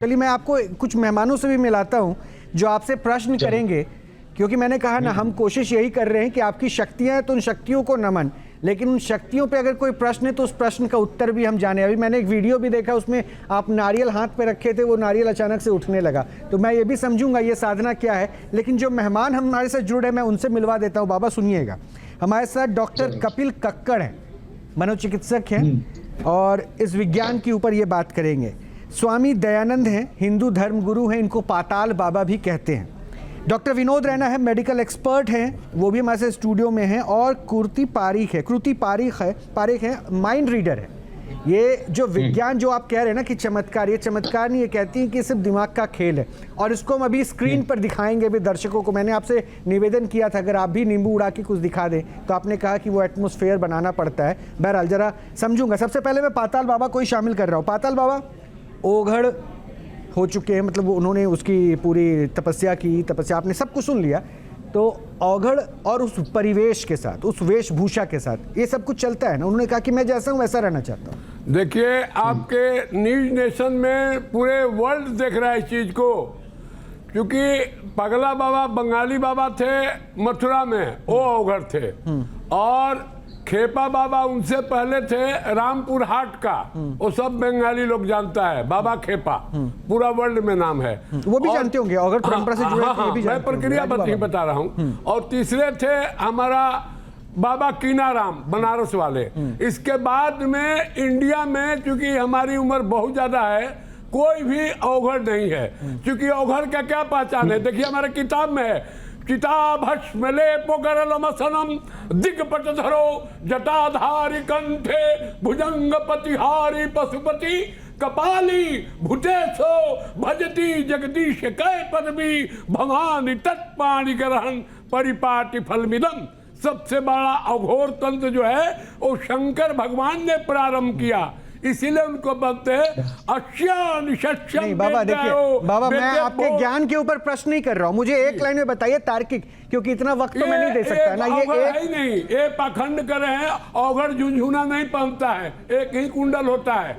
चलिए मैं आपको कुछ मेहमानों से भी मिलाता हूं जो आपसे प्रश्न करेंगे, क्योंकि मैंने कहा ना हम कोशिश यही कर रहे हैं कि आपकी शक्तियां हैं तो उन शक्तियों को नमन, लेकिन उन शक्तियों पे अगर कोई प्रश्न है तो उस प्रश्न का उत्तर भी हम जाने। अभी मैंने एक वीडियो भी देखा, उसमें आप नारियल हाथ पे रखे थे, वो नारियल अचानक से उठने लगा, तो मैं ये भी समझूंगा ये साधना क्या है। लेकिन जो मेहमान हमारे साथ जुड़े हैं मैं उनसे मिलवा देता हूँ। बाबा सुनिएगा, हमारे साथ डॉक्टर कपिल कक्कड़ हैं, मनोचिकित्सक हैं और इस विज्ञान के ऊपर ये बात करेंगे। स्वामी दयानंद हैं, हिंदू धर्म गुरु हैं, इनको पाताल बाबा भी कहते हैं। डॉक्टर विनोद रैना है, मेडिकल एक्सपर्ट हैं, वो भी हमारे साथ स्टूडियो में हैं। और कृति पारिक है, माइंड रीडर है। ये जो विज्ञान जो आप कह रहे हैं ना कि चमत्कार, ये चमत्कार नहीं, ये कहती हैं कि सिर्फ दिमाग का खेल है। और इसको हम अभी स्क्रीन पर दिखाएंगे भी दर्शकों को। मैंने आपसे निवेदन किया था अगर आप भी नींबू उड़ा के कुछ दिखा दें, तो आपने कहा कि वो एटमॉस्फेयर बनाना पड़ता है। बहरहाल जरा समझूंगा। सबसे पहले मैं पाताल बाबा को ही शामिल कर रहा हूँ। पाताल बाबा ओघड़ हो चुके हैं, मतलब उन्होंने उसकी पूरी तपस्या की, तपस्या आपने सब कुछ सुन लिया, तो ओघड़ और उस परिवेश के साथ, उस वेशभूषा के साथ ये सब कुछ चलता है ना। उन्होंने कहा कि मैं जैसा हूँ वैसा रहना चाहता हूँ। देखिए, आपके न्यूज नेशन में पूरे वर्ल्ड देख रहा है इस चीज को, क्योंकि पगला बाबा बंगाली बाबा थे मथुरा में, वो ओघड़ थे। और खेपा बाबा उनसे पहले थे रामपुर हाट का, वो सब बंगाली लोग जानता है, बाबा खेपा, पूरा वर्ल्ड में नाम है। वो भी जानते होंगे अगर परंपरा से जुड़े। मैं प्रक्रिया बता रहा हूँ। और तीसरे थे हमारा बाबा कीनाराम, बनारस वाले। इसके बाद में इंडिया में, चूंकि हमारी उम्र बहुत ज्यादा है, कोई भी ओघड़ नहीं है। क्योंकि ओघड़ का क्या पहचान है, देखिए हमारे किताब में है, चिताभस्मलेपोकरलमसनम दिग्पटधरो जटाधारी कंठे भुजंग पतिहारी पशुपति कपाली भूतेशो भजती जगदीश कै पदवी भवानी तत्पाणी ग्रहण परिपाटी फलमिदम। सबसे बड़ा अघोर तंत्र जो है वो शंकर भगवान ने प्रारंभ किया, इसीलिए उनको बोलते हैं नहीं बाबा। देखिए बाबा, मैं आपके ज्ञान के ऊपर प्रश्न नहीं कर रहा हूँ, मुझे एक लाइन में बताइए तार्किक, क्योंकि इतना वक्त तो मैं नहीं दे सकता ना। ये नहीं, ये पाखंड कर रहे हैं। ओघड़ झुंझुना नहीं पहनता है, एक ही कुंडल होता है।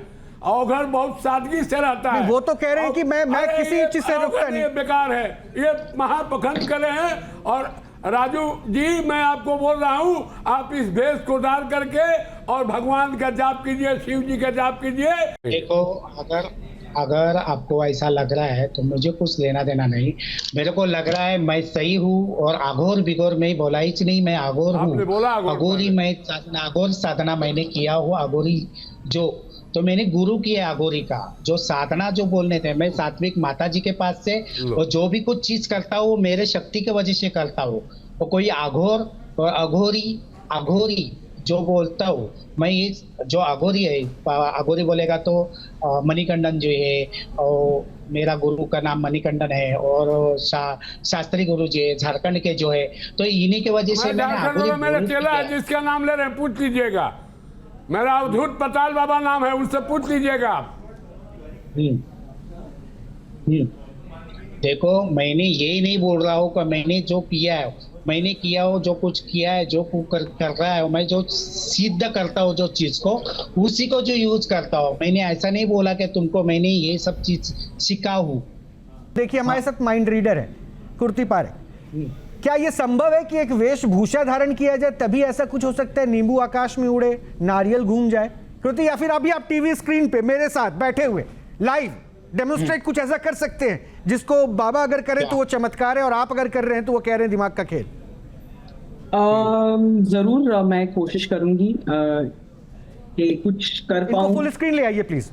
ओघड़ बहुत सादगी से रहता है। वो तो कह रहे हैं कि मैं किसी चीज से रुकता नहीं। बेकार है, ये महापखंड कर रहे हैं। और राजू जी, मैं आपको बोल रहा हूँ, आप इस भेष को डाल करके और भगवान का जाप कीजिए, शिव जी का जाप कीजिए। देखो, अगर आपको ऐसा लग रहा है तो मुझे कुछ लेना देना नहीं। मेरे को लग रहा है मैं सही हूँ, और अघोर बिगोर में बोला ही नहीं, मैं अघोर हूँ। अघोरी मैं अघोर साधना मैंने किया हुआ। अघोरी जो तो मैंने गुरु किया अघोरी का, जो साधना जो बोलने थे, मैं सात्विक माता जी के पास से, और जो भी कुछ चीज करता हूँ मेरे शक्ति के वजह से करता हूँ। तो कोई अघोर और अघोरी जो बोलता हूँ मैं, ये जो अघोरी है, अघोरी बोलेगा तो मणिकंडन जो है, और मेरा गुरु का नाम मणिकंडन है, और शास्त्री गुरु जी है झारखंड के जो है, तो इन्हीं की वजह से मेरा चेला है जिसका नाम ले रहे हैं, पूछ लीजिएगा। मेरा अवधूत पाताल बाबा नाम है, उनसे पूछ लीजिएगा आप। देखो, मैंने यही नहीं बोल रहा हूँ कि मैंने जो किया है, मैंने किया हो, जो कुछ किया है, जो कर रहा है, मैं जो सिद्ध करता हूँ जो चीज को, उसी को जो यूज करता हूँ। मैंने ऐसा नहीं बोला कि तुमको मैंने ये सब चीज सिखा हूँ। देखिए हमारे साथ माइंड रीडर है कृति पारिक। क्या ये संभव है कि एक वेशभूषा धारण किया जाए तभी ऐसा कुछ हो सकता है? नींबू आकाश में उड़े, नारियल घूम जाए कृति, या फिर अभी आप टीवी स्क्रीन पे मेरे साथ बैठे हुए लाइव डेमोन्स्ट्रेट कुछ ऐसा कर सकते हैं जिसको बाबा अगर करें तो वो चमत्कार है, और आप अगर कर रहे हैं तो वो कह रहे हैं दिमाग का खेल? जरूर मैं कोशिश करूंगी कि कुछ कर पाऊं। फुल स्क्रीन ले आइए प्लीज।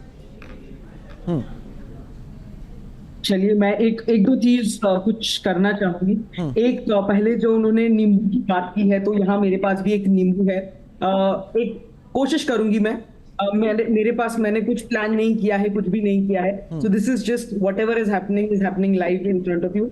चलिए, मैं एक दो चीज कुछ करना चाहूंगी। एक पहले जो उन्होंने नींबू की बात की है, तो यहाँ मेरे पास भी एक नींबू है। एक कोशिश करूंगी मैं, मेरे पास, मैंने कुछ प्लान नहीं किया है, कुछ भी नहीं किया है। So this is just what ever is happening live in front of you.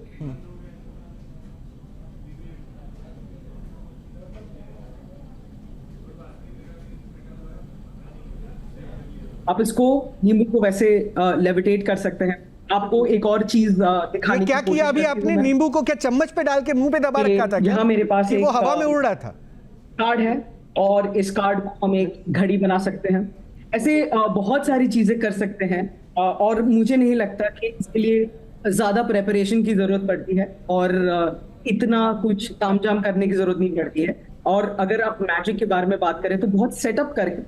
आप इसको, नींबू को वैसे लेविटेट कर सकते हैं। आपको एक और चीज दिखाने क्या किया अभी आपने? नींबू को क्या चम्मच पे डाल के मुंह पे दबा रखा था? यहाँ मेरे पास वो हवा में उड़ रहा था। कार्ड है, और इस कार्ड को हम एक घड़ी बना सकते हैं। ऐसे बहुत सारी चीजें कर सकते हैं। और मुझे नहीं लगता कि इसके लिए ज्यादा प्रेपरेशन की जरूरत पड़ती है और इतना कुछ तामझाम करने की जरूरत नहीं पड़ती है। और अगर आप मैजिक के बारे में बात करें तो बहुत सेटअप करके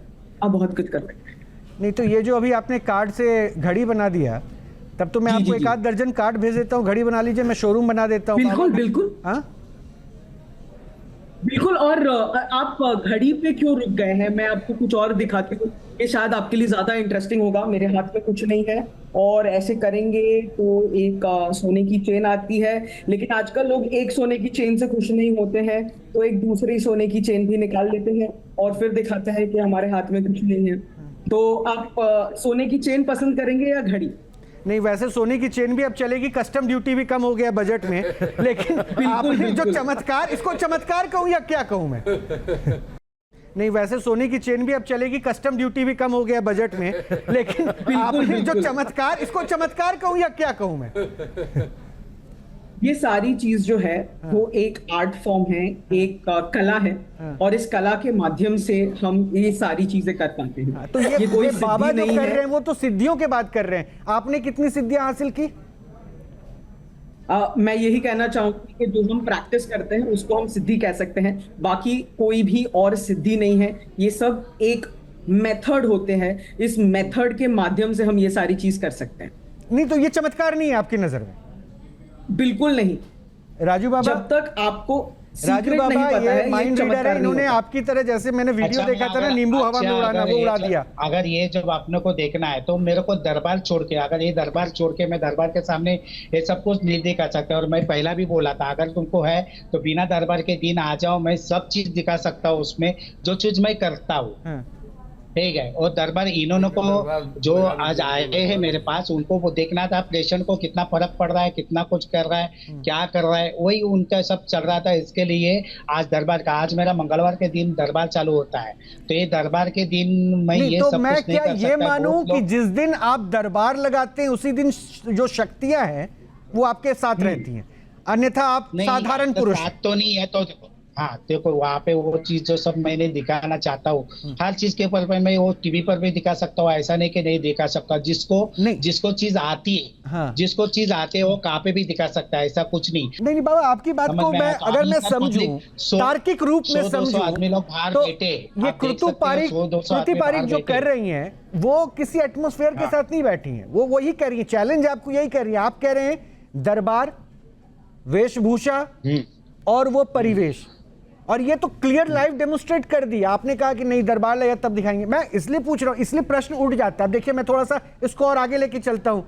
आप बहुत कुछ कर सकते हैं। नहीं तो ये जो अभी आपने कार्ड से घड़ी बना दिया, तब तो मैं जी, आपको जी, एक आध दर्जन कार्ड भेज देता हूँ, घड़ी बना लीजिए, मैं शोरूम बना देता हूँ। बिल्कुल बिल्कुल हाँ बिल्कुल। और आप घड़ी पे क्यों रुक गए हैं, मैं आपको कुछ और दिखाती हूँ, ये शायद आपके लिए ज्यादा इंटरेस्टिंग होगा। मेरे हाथ में कुछ नहीं है और ऐसे करेंगे तो एक सोने की चेन आती है, लेकिन आजकल लोग एक सोने की चेन से खुश नहीं होते हैं, तो एक दूसरी सोने की चेन भी निकाल लेते हैं और फिर दिखाते हैं कि हमारे हाथ में कुछ नहीं है। तो आप सोने की चेन पसंद करेंगे या घड़ी? नहीं, वैसे सोने की चेन भी अब चलेगी, कस्टम ड्यूटी भी कम हो गया बजट में, लेकिन आपने जो चमत्कार, इसको चमत्कार कहूँ या क्या कहूँ मैं? नहीं, वैसे सोने की चेन भी अब चलेगी, कस्टम ड्यूटी भी कम हो गया बजट में, लेकिन आपने जो चमत्कार, इसको चमत्कार कहूँ या क्या कहूँ मैं? ये सारी चीज जो है वो एक आर्ट फॉर्म है, एक कला है, और इस कला के माध्यम से हम ये सारी चीजें कर पाते हैं। तो ये कोई बाबा सिद्धि जो नहीं कर है। रहे हैं वो तो सिद्धियों के बात कर रहे हैं। आपने कितनी सिद्धियां हासिल की? मैं यही कहना चाहूंगी कि जो हम प्रैक्टिस करते हैं उसको हम सिद्धि कह सकते हैं, बाकी कोई भी और सिद्धि नहीं है। ये सब एक मेथड होते हैं, इस मेथड के माध्यम से हम ये सारी चीज कर सकते हैं। नहीं तो ये चमत्कार नहीं है आपकी नजर में? बिल्कुल नहीं। राजू बाबा, जब तक आपको राजू सीक्रेट नहीं बाबा पता है, ये माइंड रीडर चमत्कार है, नहीं इन्होंने होता। आपकी तरह, जैसे मैंने वीडियो अच्छा, देखा था ना, अगर- नींबू हवा में अच्छा, उड़ाना, अगर वो ये उड़ा जब- दिया। अगर ये जब आपने को देखना है तो मेरे को दरबार छोड़ के, अगर ये दरबार छोड़ के मैं दरबार के सामने ये सब कुछ नहीं दिखा सकता। और मैं पहला भी बोला था, अगर तुमको है तो बिना दरबार के दिन आ जाओ, मैं सब चीज दिखा सकता हूँ उसमें, जो चीज मैं करता हूँ। हाँ। ठीक है। और दरबार इन्होंने को जो आज आए हैं मेरे पास, उनको वो देखना था पेशेंट को कितना फर्क पड़ रहा है, कितना कुछ कर रहा है, क्या कर रहा है, वही उनका सब चल रहा था। इसके लिए आज दरबार का, आज मेरा मंगलवार के दिन दरबार चालू होता है, तो ये दरबार के दिन मैं नहीं ये तो सब मैं कुछ नहीं क्या कर ये सकता। मानूं बहुत कि लोग- जिस दिन आप दरबार लगाते हैं उसी दिन जो शक्तियां हैं वो आपके साथ रहती हैं, अन्यथा आप नहीं, साधारण आपका पुरुष। साथ तो नहीं है तो हाँ देखो, वहाँ पे वो चीज जो सब मैंने दिखाना चाहता हूँ, हर चीज के ऊपर मैं वो टीवी पर भी दिखा सकता हूँ, ऐसा नहीं कि नहीं दिखा सकता। नहीं। जिसको चीज आती है, हाँ। जिसको चीज आते है वो कहाँ पे भी दिखा सकता है, ऐसा कुछ नहीं। नहीं बाबा, आपकी बात समझ को में मैं आया तो अगर अभी मैं सब समझूं, पब्लिक 100 तार्किक रूप में 100-200 समझूं, आदमी लोग बाहर तो बैठे, ये आप देख कृतु सकते हैं, पारिक 100-200 कृति आदमी पारिक बाहर जो बैठे। कर रही हैं वो किसी एटमॉस्फेयर के हाँ। साथ नहीं बैठी हैं, वो वही कर रही हैं। चैलेंज आपको यही कर रही है। आप कह रहे हैं दरबार, वेशभूषा और वो परिवेश, और ये तो क्लियर लाइव डेमोन्स्ट्रेट कर दिया। आपने कहा कि नहीं दरबार लगा तब दिखाएंगे। मैं इसलिए पूछ रहा हूं, इसलिए प्रश्न उठ जाता है। अब देखिए मैं थोड़ा सा इसको और आगे लेके चलता हूं।